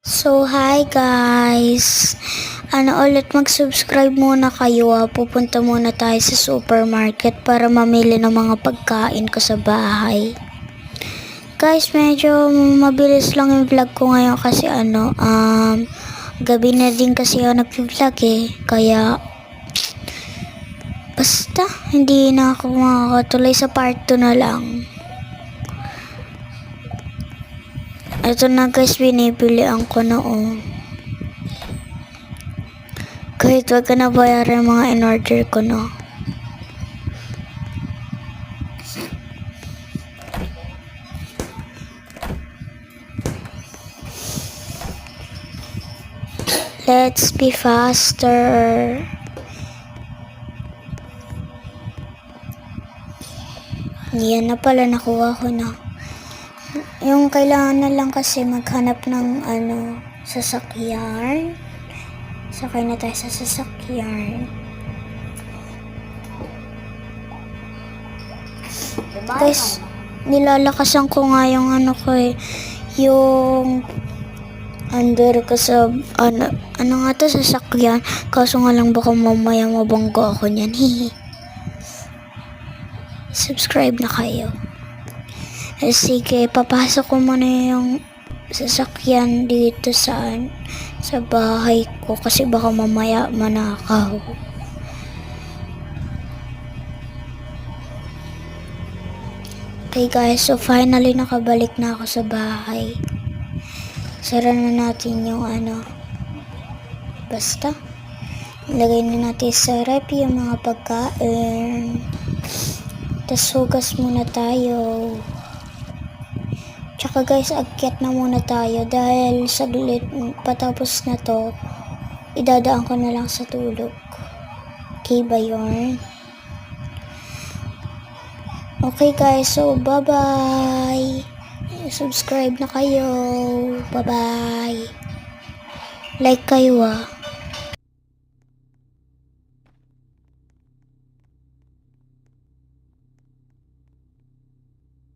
So, hi guys! Ulit mag-subscribe muna kayo Pupunta muna tayo sa supermarket para mamili ng mga pagkain ko sa bahay. Guys, medyo mabilis lang yung vlog ko ngayon kasi gabi na din kasi ako nag-vlog Kaya, basta, hindi na ako makakatuloy sa part 2 na lang. Ito na guys, binibilihan ko na Kahit wag ka na bayaran mga in-order ko Let's be faster. Yan na pala, nakuha ko na. Yung kailangan na lang kasi maghanap ng sasakyan. Sakay na tayo sa sasakyan. Guys, nilalakasan ko nga yung yung under ko sa nga to, sasakyan. Kaso nga lang baka mamaya mabanggo ako niyan. Hihi. Subscribe na kayo. Sige, papasok ko muna yung sasakyan dito sa bahay ko kasi baka mamaya manakaw. Okay guys, so finally nakabalik na ako sa bahay. Sara na natin yung basta ilagay na natin sa rep yung mga pagkain. Tas hugas muna tayo. Tsaka guys, akyat na muna tayo dahil saglit patapos na to, idadaan ko na lang sa tulog. Okay ba yun? Okay guys, so bye bye. Subscribe na kayo. Bye bye. Like kayo